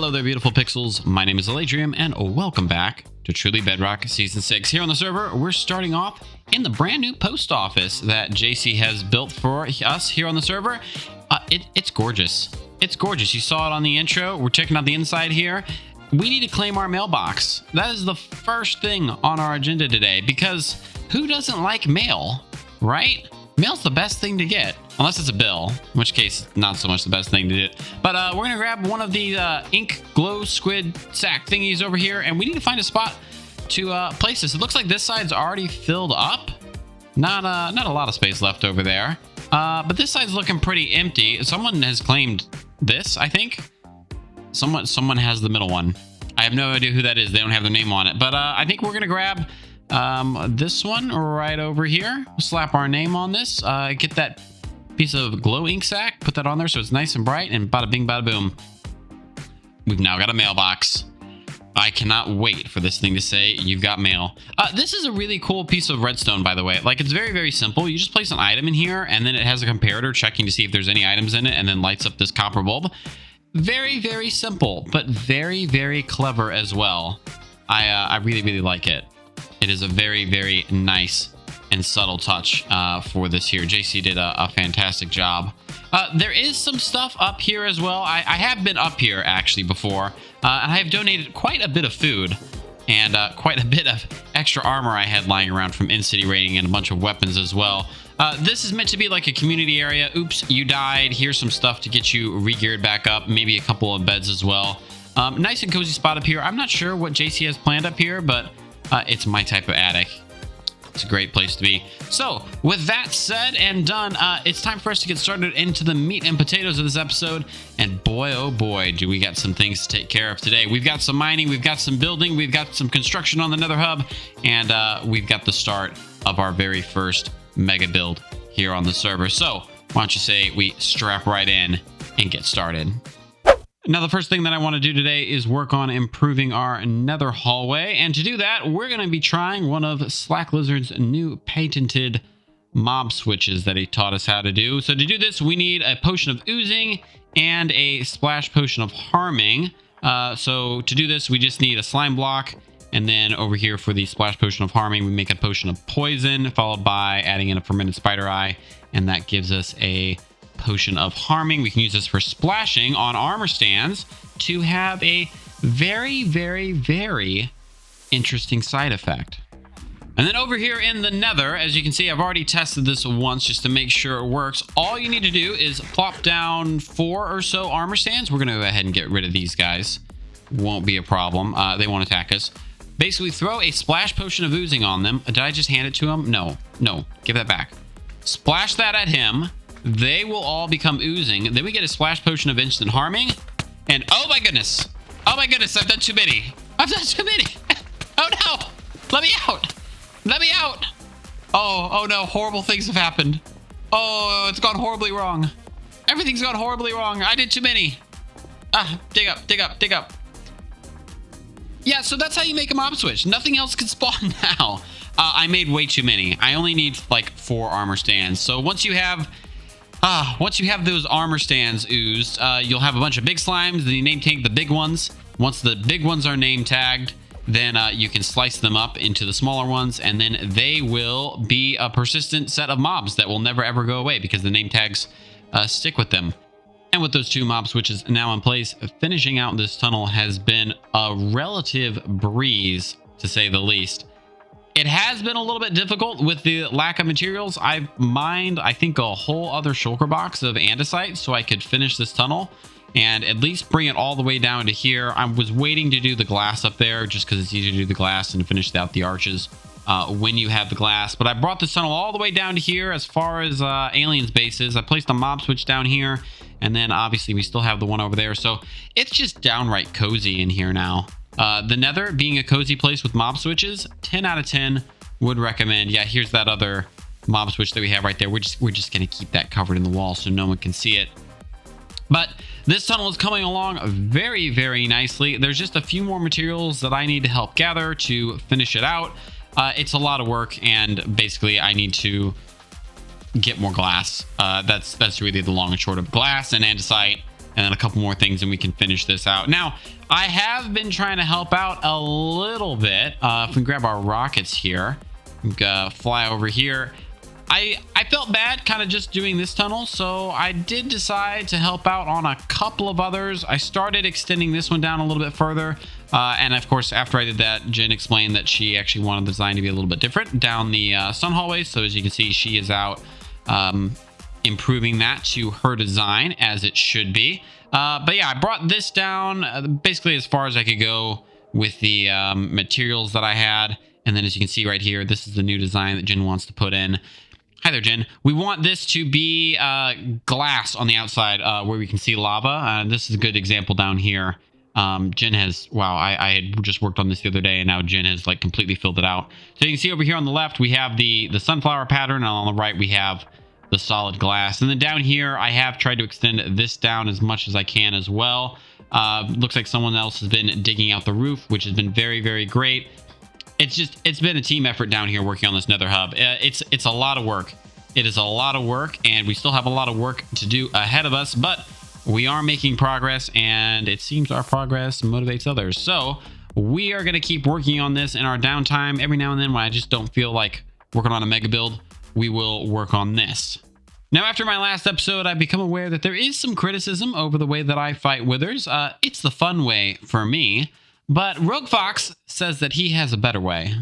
Hello there, beautiful pixels. My name is Alaydriem, and welcome back to Truly Bedrock Season 6. Here on the server, we're starting off in the brand new post office that JC has built for us here on the server. It's gorgeous. It's gorgeous. You saw it on the intro. We're checking out the inside here. We need to claim our mailbox. That is the first thing on our agenda today, because who doesn't like mail, right? Mail's the best thing to get, unless it's a bill, in which case, not so much the best thing to do. But we're going to grab one of the ink glow squid sack thingies over here, and we need to find a spot to place this. It looks like this side's already filled up. Not a lot of space left over there. But this side's looking pretty empty. Someone has claimed this, I think. Someone has the middle one. I have no idea who that is. They don't have their name on it. But I think we're going to grab this one right over here. We'll slap our name on this. Get that piece of glow ink sack. Put that on there so it's nice and bright. And bada bing, bada boom. We've now got a mailbox. I cannot wait for this thing to say, you've got mail. This is a really cool piece of redstone, by the way. Like, it's very, very simple. You just place an item in here, and then it has a comparator checking to see if there's any items in it, and then lights up this copper bulb. Very, very simple, but very, very clever as well. I really, really like it. It is a very, very nice and subtle touch for this here. JC did a fantastic job. There is some stuff up here as well. I have been up here actually before, and I have donated quite a bit of food and quite a bit of extra armor I had lying around from in-city raiding, and a bunch of weapons as well. This is meant to be like a community area. Oops, you died. Here's some stuff to get you re-geared back up. Maybe a couple of beds as well. Nice and cozy spot up here. I'm not sure what JC has planned up here, but it's my type of attic. It's a great place to be. So, with that said and done, it's time for us to get started into the meat and potatoes of this episode. And boy, oh boy, do we got some things to take care of today. We've got some mining, we've got some building, we've got some construction on the Nether hub, and we've got the start of our very first mega build here on the server. So, why don't you say we strap right in and get started. Now, the first thing that I want to do today is work on improving our nether hallway. And to do that, we're going to be trying one of Slack Lizard's new patented mob switches that he taught us how to do. So to do this, we need a potion of oozing and a splash potion of harming. So to do this, we just need a slime block. And then over here for the splash potion of harming, we make a potion of poison, followed by adding in a fermented spider eye. And that gives us a potion of harming. We can use this for splashing on armor stands to have a very, very, very interesting side effect. And then over here in the Nether, as you can see, I've already tested this once just to make sure it works. All you need to do is plop down 4 or so armor stands. We're going to go ahead and get rid of these guys. Won't be a problem. They won't attack us. Basically, throw a splash potion of oozing on them. Did I just hand it to him? No, give that back. Splash that at him. They will all become oozing. Then we get a splash potion of instant harming. And oh my goodness. Oh my goodness, I've done too many. I've done too many. Oh no. Let me out. Let me out. Oh no, horrible things have happened. Oh, it's gone horribly wrong. Everything's gone horribly wrong. I did too many. Dig up, dig up, dig up. Yeah, so that's how you make a mob switch. Nothing else can spawn now. I made way too many. I only need like 4 armor stands. So once you have those armor stands oozed, you'll have a bunch of big slimes. Then you name tag the big ones. Once the big ones are name tagged, then you can slice them up into the smaller ones, and then they will be a persistent set of mobs that will never ever go away because the name tags stick with them. And with those 2 mob switches now in place, finishing out this tunnel has been a relative breeze, to say the least. It has been a little bit difficult with the lack of materials. I've mined, I think, a whole other shulker box of andesite so I could finish this tunnel and at least bring it all the way down to here. I was waiting to do the glass up there just because it's easier to do the glass and finish out the arches when you have the glass. But I brought this tunnel all the way down to here as far as aliens bases. I placed a mob switch down here, and then obviously we still have the one over there. So it's just downright cozy in here now. The Nether being a cozy place with mob switches, 10 out of 10 would recommend. Yeah, here's that other mob switch that we have right there. We're just going to keep that covered in the wall so no one can see it. But this tunnel is coming along very, very nicely. There's just a few more materials that I need to help gather to finish it out. It's a lot of work, and basically I need to get more glass. That's really the long and short of glass and andesite and then a couple more things and we can finish this out. Now, I have been trying to help out a little bit. If we grab our rockets here, we can fly over here. I felt bad kind of just doing this tunnel, so I did decide to help out on a couple of others. I started extending this one down a little bit further, and of course, after I did that, Jen explained that she actually wanted the design to be a little bit different down the sun hallway. So as you can see, she is out improving that to her design as it should be. But yeah, I brought this down basically as far as I could go with the materials that I had. And then as you can see right here, this is the new design that Jen wants to put in. Hi there, Jen. We want this to be glass on the outside where we can see lava. This is a good example down here. Jen has, wow, I had just worked on this the other day, and now Jen has like completely filled it out. So you can see over here on the left, we have the sunflower pattern, and on the right, we have the solid glass. And then down here, I have tried to extend this down as much as I can as well. Looks like someone else has been digging out the roof, which has been very, very great. It's been a team effort down here working on this Nether hub. It's a lot of work. It is a lot of work, and we still have a lot of work to do ahead of us, but we are making progress, and it seems our progress motivates others. So we are going to keep working on this in our downtime. Every now and then when I just don't feel like working on a mega build, we will work on this. Now, after my last episode, I've become aware that there is some criticism over the way that I fight withers. It's the fun way for me. But RougeFox says that he has a better way.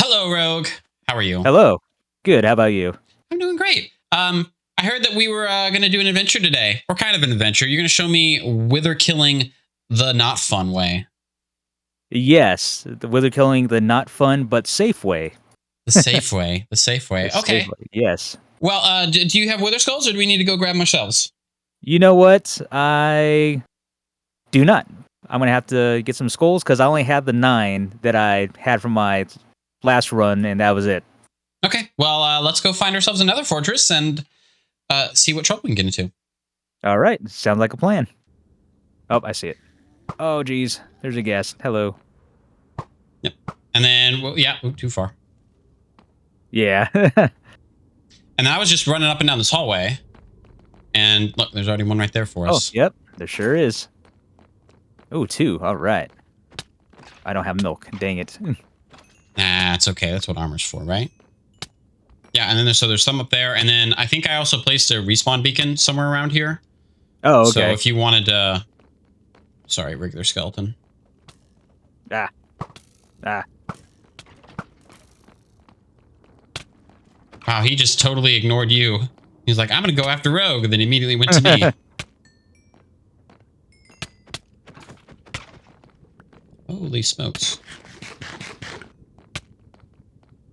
Hello, Rogue. How are you? Hello. Good. How about you? I'm doing great. I heard that we were going to do an adventure today. Or kind of an adventure. You're going to show me wither killing the not fun way. Yes. The wither killing the not fun but safe way. The safe way. The safe way. The okay. safe way. Yes. Well, do you have wither skulls, or do we need to go grab my shelves? You know what? I do not. I'm going to have to get some skulls because I only have the 9 that I had from my last run, and that was it. Okay, well, let's go find ourselves another fortress and see what trouble we can get into. All right. Sounds like a plan. Oh, I see it. Oh, geez. There's a guest. Hello. Yep. And then, well, yeah, too far. Yeah. And I was just running up and down this hallway. And look, there's already one right there for us. Oh, yep. There sure is. Oh, 2. All right. I don't have milk. Dang it. Nah, it's okay. That's what armor's for, right? Yeah, and then there's some up there. And then I think I also placed a respawn beacon somewhere around here. Oh, okay. So if you wanted to... Sorry, regular skeleton. Ah. Wow, he just totally ignored you. He's like, I'm going to go after Rogue, and then immediately went to me. Holy smokes.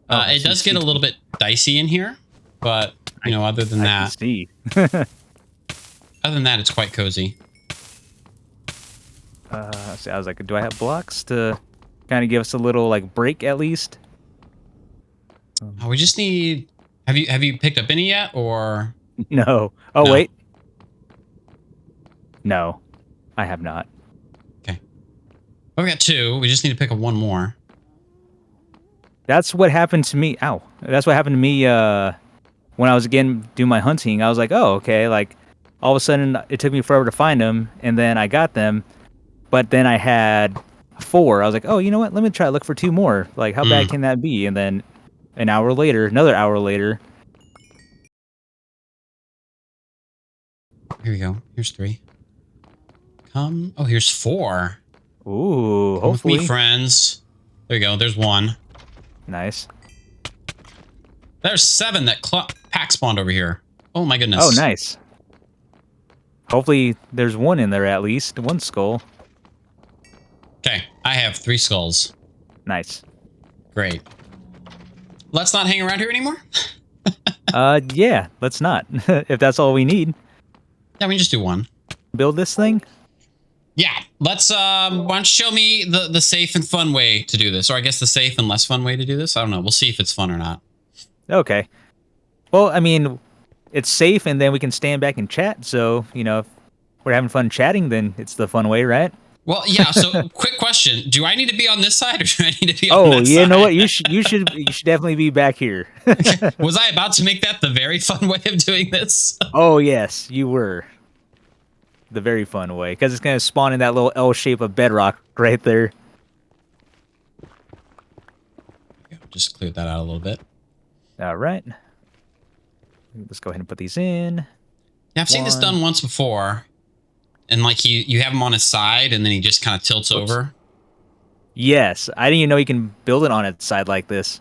It does get a little bit dicey in here, but, you know, other than that... see. Other than that, it's quite cozy. So I was like, do I have blocks to kind of give us a little, like, break at least? Oh, we just need... Have you picked up any yet, or...? No. Oh, No. wait. No, I have not. Okay. Well, we got 2. We just need to pick up 1 more. That's what happened to me. Ow. That's what happened to me when I was, again, doing my hunting. I was like, oh, okay. Like, all of a sudden, it took me forever to find them, and then I got them. But then I had 4. I was like, oh, you know what? Let me try to look for 2 more. Like, how bad can that be? And then an hour later, another hour later. Here we go. Here's 3. Come. Oh, here's 4. Ooh, Come with hopefully. me, friends. There you go. There's 1. Nice. There's 7 that pack spawned over here. Oh my goodness. Oh, nice. Hopefully there's 1 in there at least. 1 skull. Okay, I have 3 skulls. Nice. Great. Let's not hang around here anymore? Yeah, let's not. If that's all we need. Yeah, we can just do 1. Build this thing? Yeah, let's, why don't you show me the safe and fun way to do this? Or I guess the safe and less fun way to do this? I don't know. We'll see if it's fun or not. Okay. Well, I mean, it's safe and then we can stand back and chat. So, you know, if we're having fun chatting, then it's the fun way, right? Well, yeah, so quick question. Do I need to be on this side or do I need to be on Oh, that side? you know what? You should definitely be back here. Okay. Was I about to make that the very fun way of doing this? Oh, yes, you were. the very fun way, because it's going to spawn in that little L shape of bedrock right there. Just cleared that out a little bit. All right. Let's go ahead and put these in. Yeah, I've seen this done once before. And like you have him on his side and then he just kind of tilts over. Yes. I didn't even know you can build it on its side like this.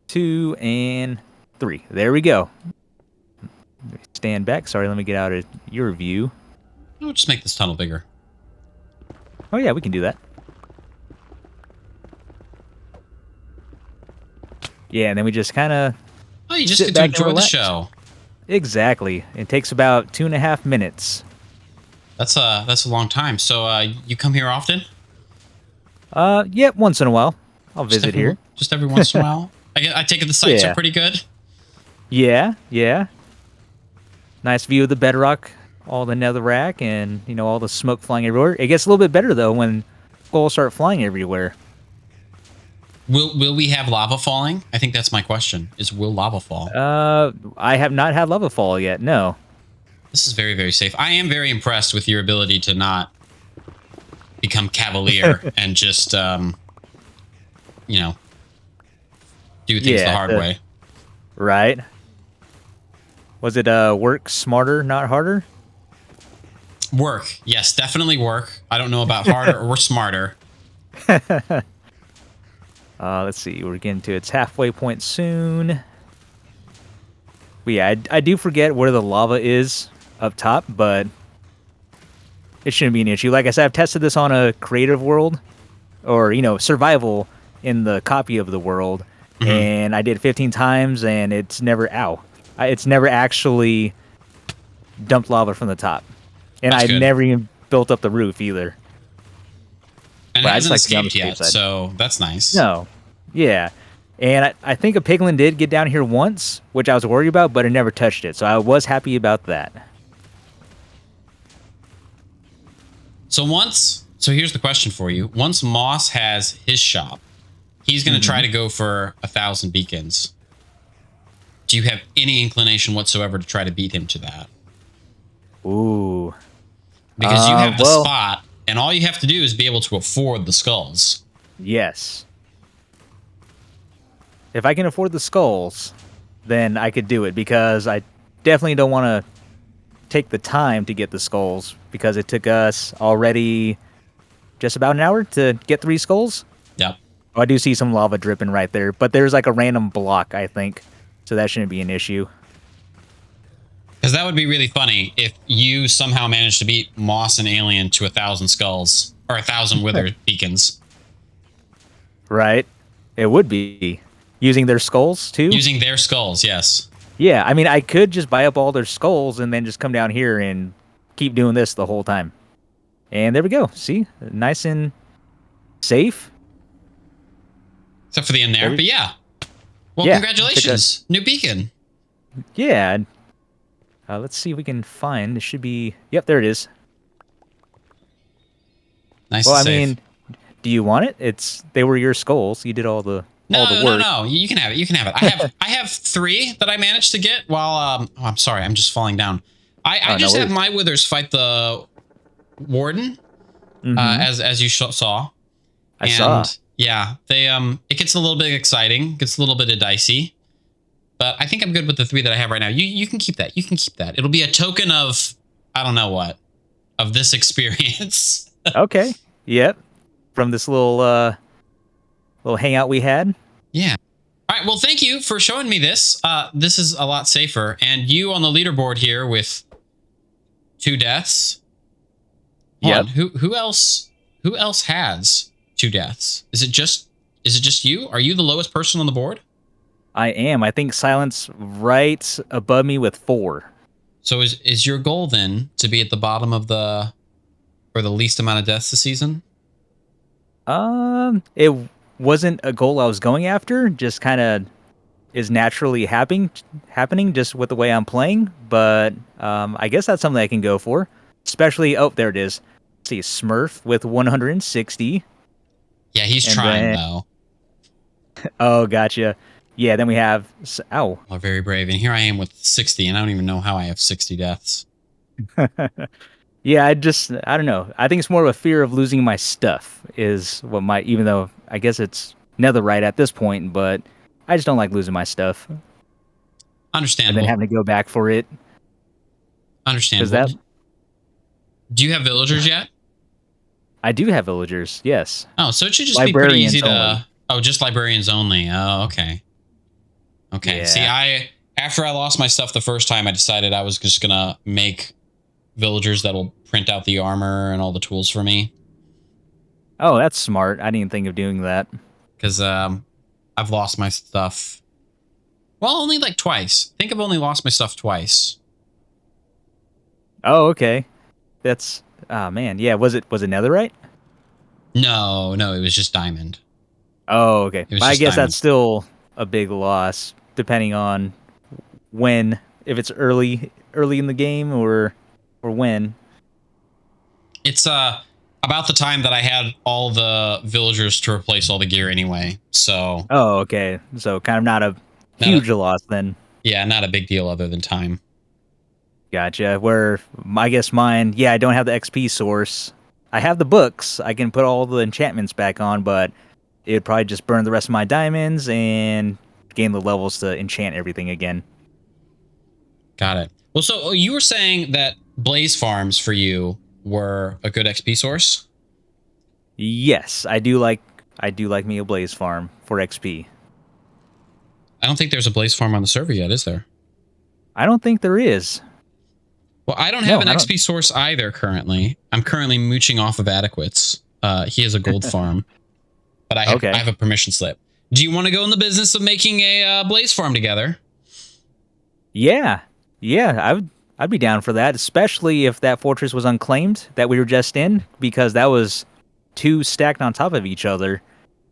2 and 3. There we go. Stand back. Sorry, let me get out of your view. We'll just make this tunnel bigger. Oh, yeah, we can do that. Yeah, and then we just kind of... Oh, you just get to enjoy the show. Exactly. It takes about 2.5 minutes. That's a long time. So you come here often? Yeah, once in a while. I'll visit here. Just every once in a while? I take it the sites are pretty good? Yeah, yeah. Nice view of the bedrock, all the netherrack, and, you know, all the smoke flying everywhere. It gets a little bit better, though, when skulls start flying everywhere. Will we have lava falling? I think that's my question. Will lava fall? I have not had lava fall yet, no. This is very, very safe. I am very impressed with your ability to not become cavalier and just, you know, do things the hard way. Right. Was it work smarter, not harder? Work. Yes, definitely work. I don't know about harder or smarter. Let's see. We're getting to its halfway point soon. But yeah, I do forget where the lava is up top, but it shouldn't be an issue. Like I said, I've tested this on a creative world, or, you know, survival in the copy of the world, and I did 15 times, and it's never, it's never actually dumped lava from the top. And I never even built up the roof either. And it hasn't escaped yet, so that's nice. No. Yeah. And I think a piglin did get down here once, which I was worried about, but it never touched it. So I was happy about that. So here's the question for you. Once Moss has his shop, he's going to try to go for 1,000 beacons. Do you have any inclination whatsoever to try to beat him to that? Ooh. Because you have the spot, and all you have to do is be able to afford the skulls. Yes. If I can afford the skulls, then I could do it, because I definitely don't want to take the time to get the skulls, because it took us already just about an hour to get 3 skulls. Yep. Oh, I do see some lava dripping right there, but there's like a random block, I think, so that shouldn't be an issue. Because that would be really funny if you somehow managed to beat Moss and Alien to 1,000 skulls, or 1,000 withered beacons. Right. It would be. Using their skulls, too? Using their skulls, yes. Yeah, I mean, I could just buy up all their skulls and then just come down here and keep doing this the whole time. And there we go. See? Nice and safe. Except for the end there. But yeah. Well, congratulations. New beacon. Yeah. Let's see if we can find. It should be... Yep, there it is. Nice and safe. I mean, do you want it? They were your skulls. You did all the... No. You can have it. You can have it. I have 3 that I managed to get while I'm sorry, I'm just falling down. I just have my withers fight the warden, as you saw. I saw. Yeah, they it gets a little bit exciting, gets a little bit of dicey. But I think I'm good with the 3 that I have right now. You can keep that. You can keep that. It'll be a token of I don't know what of this experience. Okay. Yep. From this little hangout we had. Yeah. All right. Well, thank you for showing me this. This is a lot safer. And you on the leaderboard here with 2 deaths. Yeah. Who else has 2 deaths? Is it just you? Are you the lowest person on the board? I am. I think Silence right above me with 4. So is your goal then to be at the bottom of the least amount of deaths this season? It wasn't a goal I was going after, just kind of is naturally happening just with the way I'm playing, but I guess that's something I can go for. Especially, there it is. Let's see, Smurf with 160. Yeah, he's trying though. Oh, gotcha. Yeah, then we have... Oh, very brave. And here I am with 60, and I don't even know how I have 60 deaths. Yeah, I don't know. I think it's more of a fear of losing my stuff is what my, even though I guess it's netherite at this point, but I just don't like losing my stuff and then Understandable. having to go back for it because Understandable. that Do you have villagers yet? I do have villagers. Yes, Oh, so it should just be pretty easy librarians only. to. Oh, just librarians only. Oh, okay. Okay. See, Yeah. after I lost my stuff the first time, I decided I was just gonna make villagers that'll print out the armor and all the tools for me. Oh, that's smart. I didn't think of doing that. Because I've lost my stuff. Well, only like twice. I think I've only lost my stuff twice. Oh, okay. That's man. Yeah, was it netherite? No, no, it was just diamond. Oh, okay. It was But I just guess that's diamond. still a big loss depending on when, if it's early in the game or when. It's about the time that I had all the villagers to replace all the gear anyway. So Oh, okay. So kind of not a not a, huge loss then. yeah, not a big deal other than time. Gotcha. Where I guess mine, yeah, I don't have the XP source. I have the books. I can put all the enchantments back on, but it'd probably just burn the rest of my diamonds and gain the levels to enchant everything again. Got it. Well, so you were saying that blaze farms for you were a good XP source. Yes, I do like me a blaze farm for XP. I don't think there's a blaze farm on the server yet, is there? I don't think there is. Well, I don't have No, an I don't. XP source either currently. I'm currently mooching off of Adequates. He has a gold farm, but I Okay. have a permission slip. Do you want to go in the business of making a blaze farm together? Yeah. Yeah, I'd be down for that, especially if that fortress was unclaimed that we were just in, because that was two stacked on top of each other.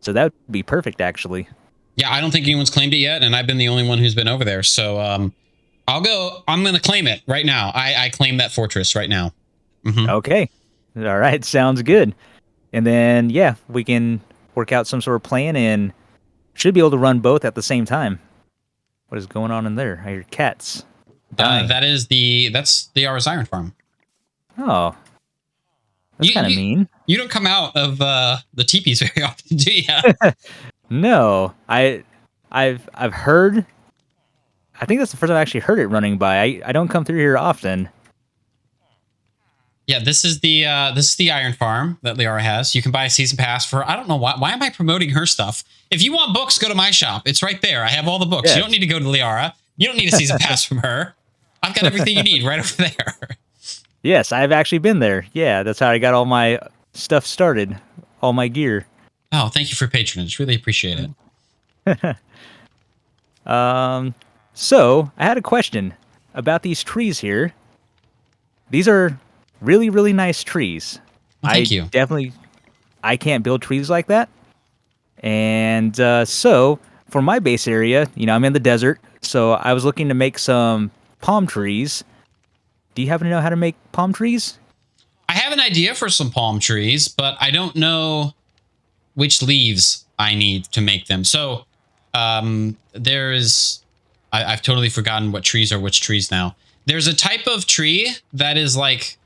So that would be perfect actually. Yeah, I don't think anyone's claimed it yet, and I've been the only one who's been over there. So I'll go. I'm going to claim it right now. I claim that fortress right now. Mm-hmm. Okay. All right, sounds good. And then yeah, we can work out some sort of plan and should be able to run both at the same time. What is going on in there? I hear cats dying. That's the Yara's Iron Farm. Oh, that's You kind of you mean. you don't come out of the teepees very often, do you? No, I've heard. I think that's the first time I actually heard it running by. I don't come through here often. Yeah, this is the Iron Farm that Liara has. You can buy a season pass for I don't know why am I promoting her stuff? If you want books, go to my shop. It's right there. I have all the books. You don't Yes. need to go to Liara. You don't need a season pass from her. I've got everything you need right over there. Yes, I've actually been there. Yeah, that's how I got all my stuff started, all my gear. Oh, thank you for patronage. Really appreciate it. So I had a question about these trees here. These are really, really nice trees. Well, thank you. I can't build trees like that. And so for my base area, I'm in the desert, so I was looking to make some palm trees. Do you happen to know how to make palm trees? I have an idea for some palm trees, but I don't know which leaves I need to make them. So there's I've totally forgotten what trees are which trees now. There's a type of tree that is like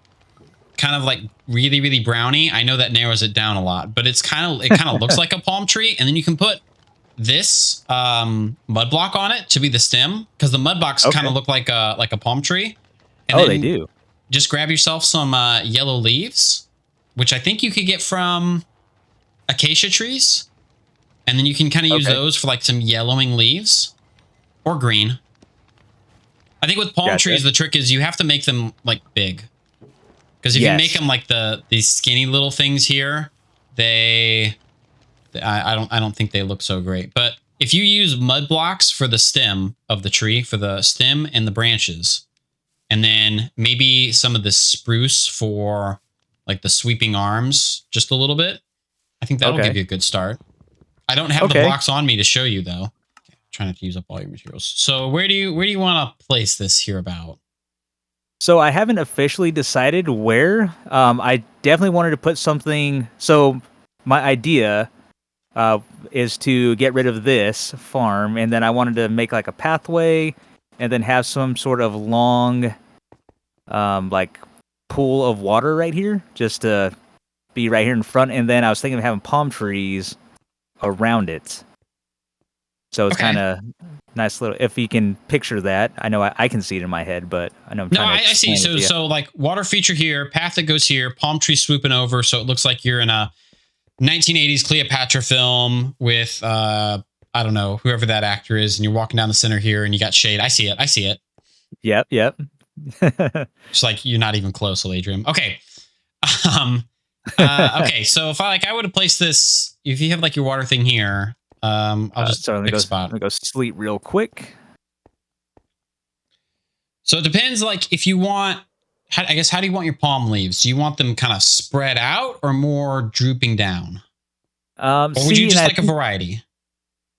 kind of like really, really browny. I know that narrows it down a lot, but it kind of looks like a palm tree. And then you can put this mud block on it to be the stem because the mud blocks kind Okay. of look like a palm tree. And Oh, they then do. just grab yourself some yellow leaves, which I think you could get from acacia trees. And then you can kind of use Okay. those for like some yellowing leaves or green. I think with palm Gotcha. trees, the trick is you have to make them like big. Because if you make Yes. them like these skinny little things here, I don't think they look so great. But if you use mud blocks for the stem of the tree, for the stem and the branches, and then maybe some of the spruce for like the sweeping arms, just a little bit, I think that'll Okay. give you a good start. I don't have the Okay. blocks on me to show you though. Trying not to use up all your materials. So where do you want to place this here about? So I haven't officially decided where. I definitely wanted to put something. So my idea is to get rid of this farm, and then I wanted to make like a pathway, and then have some sort of long like pool of water right here, just to be right here in front. And then I was thinking of having palm trees around it. So it's Okay. kind of nice little. If you can picture that, I know I can see it in my head, but I know I'm No, trying to I see. explain it to you. So like water feature here, path that goes here, palm tree swooping over, so it looks like you're in a 1980s Cleopatra film with I don't know, whoever that actor is, and you're walking down the center here, and you got shade. I see it. I see it. Yep. It's like you're not even close, Alaydriem. Okay. Okay. So if I would have placed this, if you have like your water thing here, I'll just so pick a spot. let me go sleep real quick. So it depends, like if you want, I guess, how do you want your palm leaves? Do you want them kind of spread out or more drooping down? Or would you just like a variety?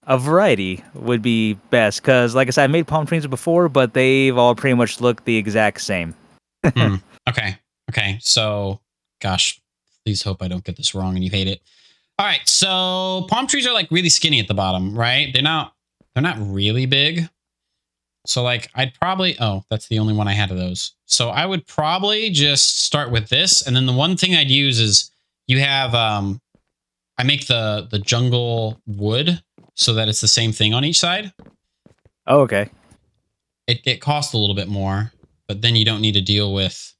A variety would be best because, like I said, I made palm trees before, but they've all pretty much looked the exact same. Okay. So, gosh, please hope I don't get this wrong and you hate it. All right. So palm trees are like really skinny at the bottom, right? They're not really big. So like I'd probably, that's the only one I had of those. So I would probably just start with this. And then the one thing I'd use is you have, I make the jungle wood so that it's the same thing on each side. Oh, okay. It costs a little bit more, but then you don't need to deal with,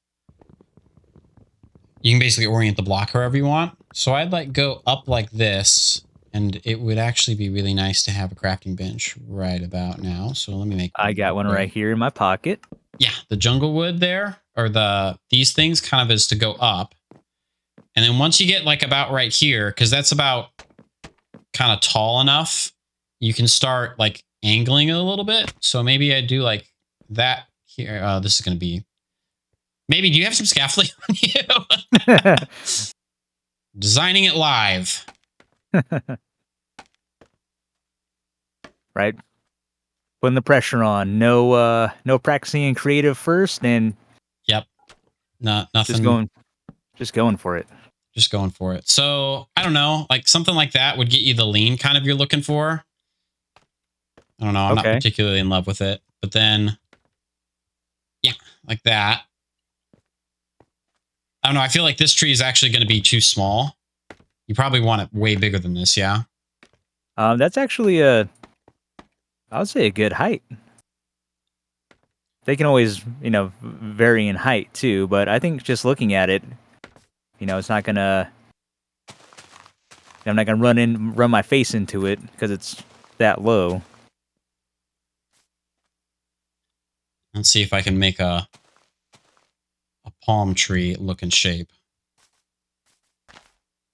you can basically orient the block however you want. So I'd like go up like this, and it would actually be really nice to have a crafting bench right about now. So let me make, I got one right here in my pocket. Yeah, the jungle wood there, or these things kind of is to go up. And then once you get like about right here, because that's about kind of tall enough, you can start like angling it a little bit. So maybe I do like that here. This is going to be, maybe, do you have some scaffolding on you? Designing it live. Right. Putting the pressure on. No practicing in creative first, and yep. Nothing. Just going for it. Just going for it. So I don't know, like something like that would get you the lean kind of you're looking for. I don't know. I'm not particularly in love with it, but then, yeah, like that. I don't know. I feel like this tree is actually going to be too small. You probably want it way bigger than this. Yeah. That's actually I would say a good height. They can always, vary in height too, but I think just looking at it, it's not gonna. I'm not gonna run my face into it because it's that low. Let's see if I can make a palm tree looking shape.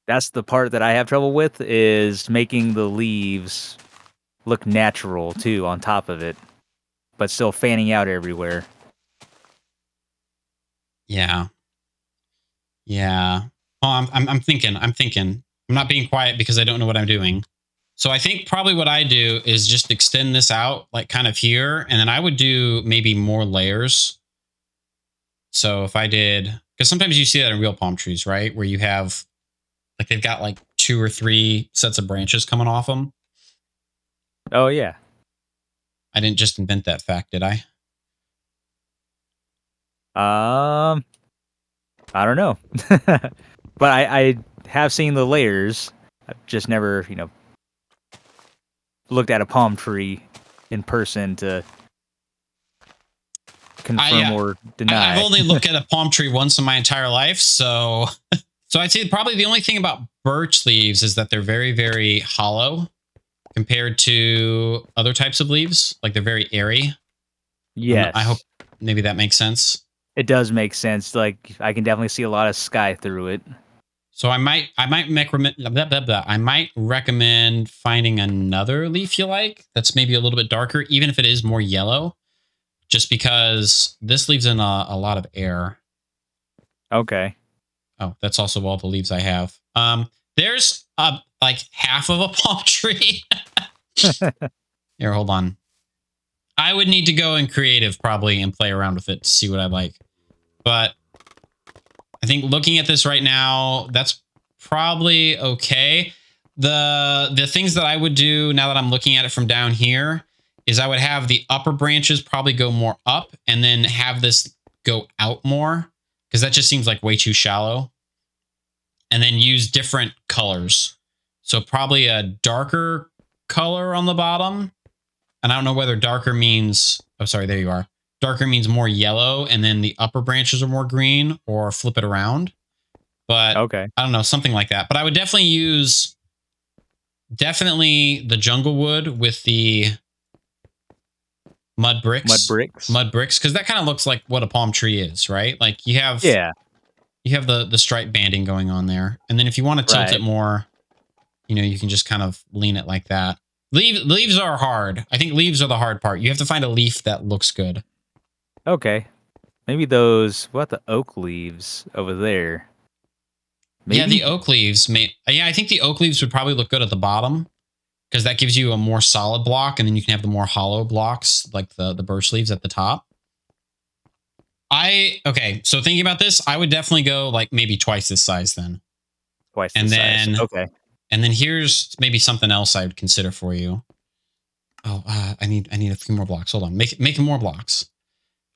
That's the part that I have trouble with, is making the leaves look natural too on top of it, but still fanning out everywhere. Yeah. Oh, I'm thinking. I'm not being quiet because I don't know what I'm doing. So I think probably what I do is just extend this out like kind of here, and then I would do maybe more layers. So if I did, because sometimes you see that in real palm trees, right? Where you have, like, they've got like 2 or 3 sets of branches coming off them. Oh, yeah. I didn't just invent that fact, did I? I don't know. But I have seen the layers. I've just never, looked at a palm tree in person to confirm or deny. I've only looked at a palm tree once in my entire life, so I'd say probably the only thing about birch leaves is that they're very, very hollow compared to other types of leaves. Like, they're very airy. Yes. I hope maybe that makes sense. It does make sense. Like, I can definitely see a lot of sky through it. So I might recommend finding another leaf you like that's maybe a little bit darker, even if it is more yellow, just because this leaves in a lot of air. Okay. Oh, that's also all the leaves I have. There's like half of a palm tree. Here, hold on. I would need to go in creative probably and play around with it to see what I like. But I think looking at this right now, that's probably okay. The things that I would do now that I'm looking at it from down here is I would have the upper branches probably go more up, and then have this go out more because that just seems like way too shallow. And then use different colors. So probably a darker color on the bottom. And I don't know whether darker means, oh, sorry, there you are. Darker means more yellow and then the upper branches are more green, or flip it around. But Okay. I don't know, something like that. But I would definitely use the jungle wood with the mud bricks. Mud bricks, because that kind of looks like what a palm tree is, right? Like you have the stripe banding going on there. And then if you want to tilt it more, you know, you can just kind of lean it like that. Leaves are hard. I think leaves are the hard part. You have to find a leaf that looks good. Okay. Maybe those, what, the oak leaves over there? Maybe? Yeah, the oak leaves I think the oak leaves would probably look good at the bottom because that gives you a more solid block, and then you can have the more hollow blocks like the birch leaves at the top. Okay, so thinking about this, I would definitely go like maybe twice this size then. Twice this size. Okay. And then here's maybe something else I would consider for you. Oh, I need a few more blocks. Hold on. Make more blocks.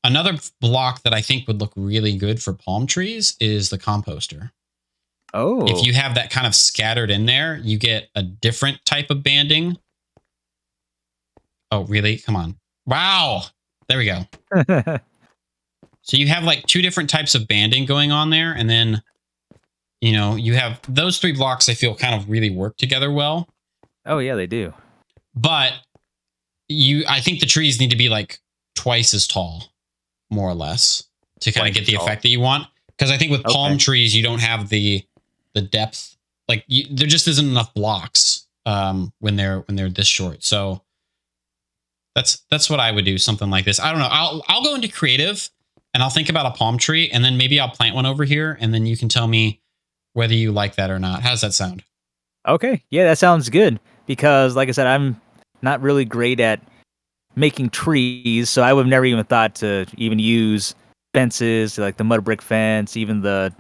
Another block that I think would look really good for palm trees is the composter. Oh. If you have that kind of scattered in there, you get a different type of banding. Oh, really? Come on. Wow. There we go. So you have like two different types of banding going on there. And then, you know, you have those three blocks I feel kind of really work together well. Oh, yeah, they do. But I think the trees need to be like twice as tall, more or less, to kind of get the effect that you want. Because I think with palm trees, you don't have the depth. Like there just isn't enough blocks when they're this short. So that's what I would do. Something like this. I don't know. I'll go into creative and I'll think about a palm tree, and then maybe I'll plant one over here, and then you can tell me whether you like that or not. How does that sound? Okay. Yeah, that sounds good. Because like I said, I'm not really great at making trees, so I would have never even thought to even use fences, like the mud brick fence, even the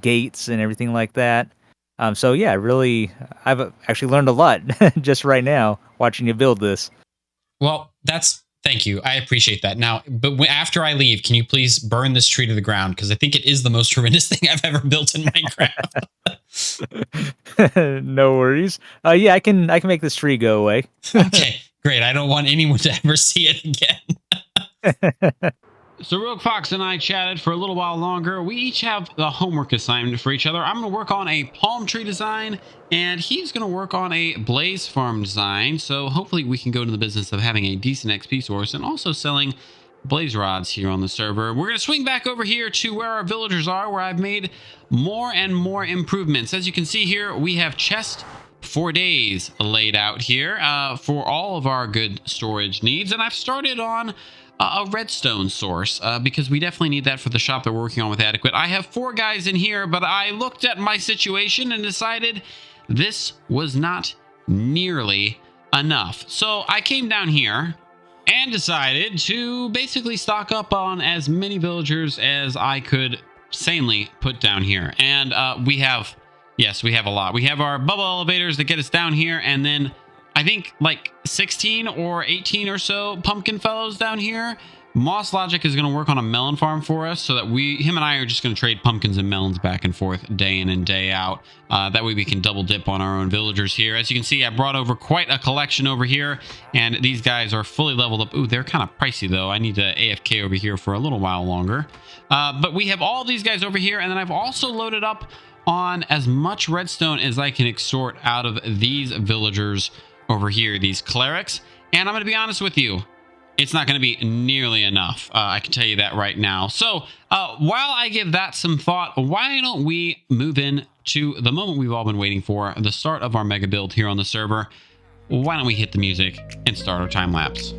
gates and everything like that. So yeah, really, I've actually learned a lot just right now watching you build this. Well, thank you. I appreciate that. Now, but after I leave, can you please burn this tree to the ground? Because I think it is the most horrendous thing I've ever built in Minecraft. No worries. Yeah, I can make this tree go away. Okay, great. I don't want anyone to ever see it again. So RougeFox and I chatted for a little while longer. We each have the homework assignment for each other. I'm going to work on a palm tree design, and he's going to work on a blaze farm design. So hopefully we can go into the business of having a decent XP source and also selling blaze rods here on the server. We're going to swing back over here to where our villagers are, where I've made more and more improvements. As you can see here, we have chest for days laid out here for all of our good storage needs. And I've started on a redstone source because we definitely need that for the shop that we're working on with Adequate. I have 4 guys in here, but I looked at my situation and decided this was not nearly enough. So I came down here and decided to basically stock up on as many villagers as I could sanely put down here. And we have a lot. We have our bubble elevators that get us down here, and then I think like 16 or 18 or so pumpkin fellows down here. Moss Logic is going to work on a melon farm for us so that him and I are just going to trade pumpkins and melons back and forth day in and day out. That way we can double dip on our own villagers here. As you can see, I brought over quite a collection over here, and these guys are fully leveled up. Ooh, they're kind of pricey though. I need to AFK over here for a little while longer. But we have all these guys over here, and then I've also loaded up on as much redstone as I can extort out of these villagers over here, these clerics. And I'm going to be honest with you, it's not going to be nearly enough. I can tell you that right now. So while I give that some thought, why don't we move in to the moment we've all been waiting for, the start of our mega build here on the server. Why don't we hit the music and start our time lapse?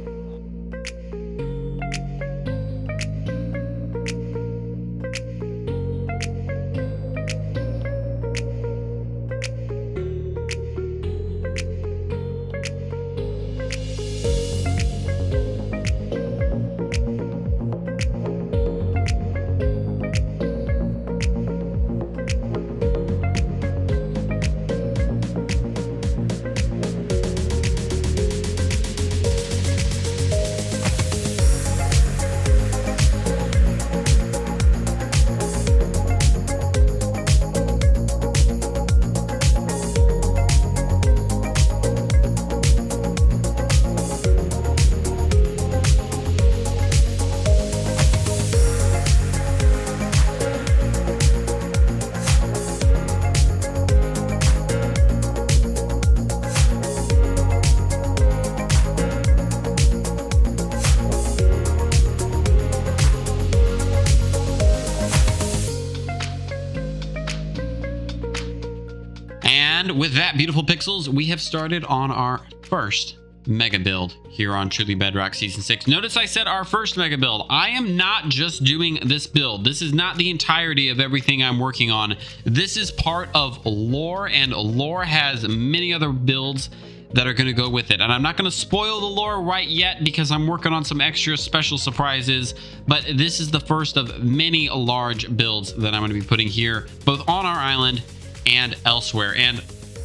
that, beautiful pixels, we have started on our first mega build here on Truly Bedrock Season 6. Notice I said our first mega build. I am not just doing this build. This is not the entirety of everything I'm working on. This is part of lore, and lore has many other builds that are going to go with it. And I'm not going to spoil the lore right yet because I'm working on some extra special surprises, but this is the first of many large builds that I'm going to be putting here, both on our island and elsewhere. And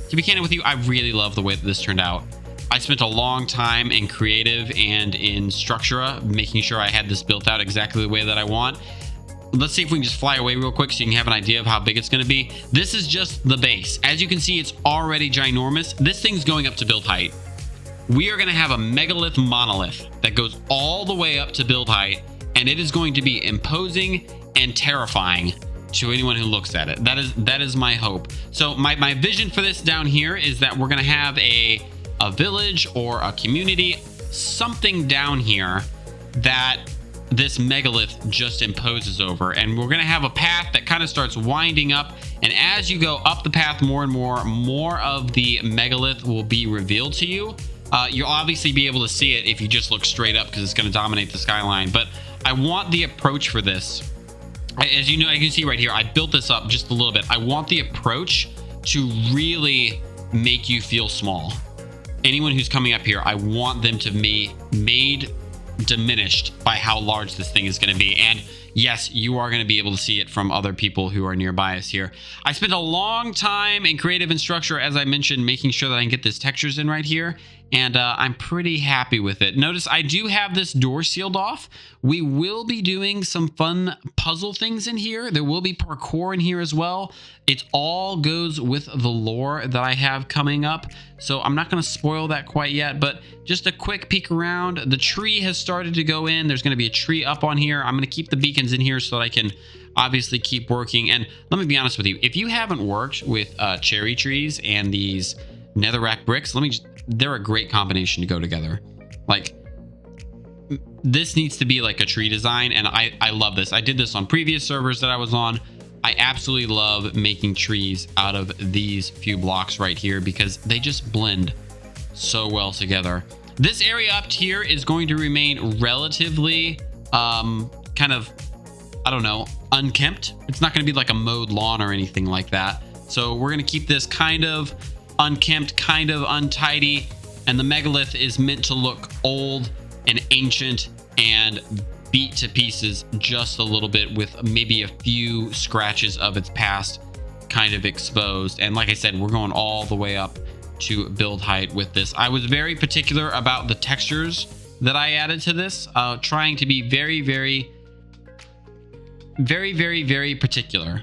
to be candid with you, I really love the way that this turned out. I spent a long time in creative and in Structura, making sure I had this built out exactly the way that I want. Let's see if we can just fly away real quick so you can have an idea of how big it's going to be. This is just the base. As you can see, it's already ginormous. This thing's going up to build height. We are going to have a megalith monolith that goes all the way up to build height, and it is going to be imposing and terrifying to anyone who looks at it. That is my hope. So my vision for this down here is that we're going to have a village or a community, something down here that this megalith just imposes over, and we're going to have a path that kind of starts winding up, and as you go up the path more and more of the megalith will be revealed to you. You'll obviously be able to see it if you just look straight up because it's going to dominate the skyline, but I want the approach for this. As you know, you can see right here, I built this up just a little bit. I want the approach to really make you feel small. Anyone who's coming up here, I want them to be made diminished by how large this thing is going to be. And yes, you are going to be able to see it from other people who are nearby us here. I spent a long time in creative and structure, as I mentioned, making sure that I can get these textures in right here, and I'm pretty happy with it. Notice I do have this door sealed off. We will be doing some fun puzzle things in here. There will be parkour in here as well. It all goes with the lore that I have coming up, so I'm not going to spoil that quite yet, but just a quick peek around. The tree has started to go in. There's going to be a tree up on here. I'm going to keep the beacons in here so that I can obviously keep working. And let me be honest with you, if you haven't worked with cherry trees and these netherrack bricks, they're a great combination to go together. Like, this needs to be like a tree design, and I love this. I did this on previous servers that I was on. I absolutely love making trees out of these few blocks right here because they just blend so well together. This area up here is going to remain relatively kind of, I don't know, unkempt. It's not going to be like a mowed lawn or anything like that. So we're going to keep this kind of unkempt, kind of untidy, and the megalith is meant to look old and ancient and beat to pieces just a little bit, with maybe a few scratches of its past kind of exposed. And like I said, we're going all the way up to build height with this. I was very particular about the textures that I added to this, trying to be very particular,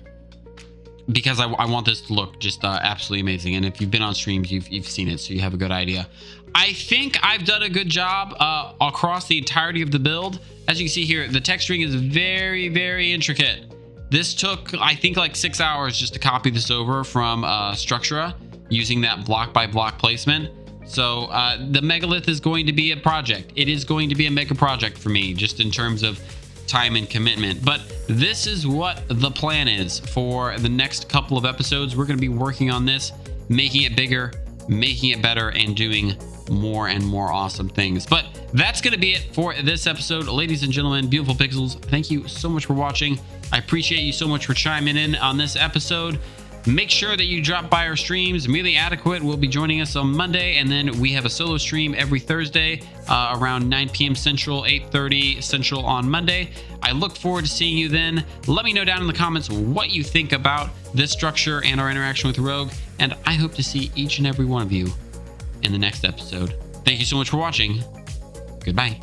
because I want this to look just absolutely amazing. And if you've been on streams, you've seen it, so you have a good idea. I think I've done a good job across the entirety of the build. As you can see here, the texturing is very intricate. This took, I think, like 6 hours just to copy this over from Structura using that block by block placement. So the megalith is going to be a project. It is going to be a mega project for me, just in terms of time and commitment. But this is what the plan is for the next couple of episodes. We're going to be working on this, making it bigger, making it better, and doing more and more awesome things. But that's going to be it for this episode. Ladies and gentlemen, beautiful pixels, thank you so much for watching. I appreciate you so much for chiming in on this episode. Make sure that you drop by our streams. Merely Adequate will be joining us on Monday, and then we have a solo stream every Thursday around 9 p.m. Central, 8:30 Central on Monday. I look forward to seeing you then. Let me know down in the comments what you think about this structure and our interaction with Rogue, and I hope to see each and every one of you in the next episode. Thank you so much for watching. Goodbye.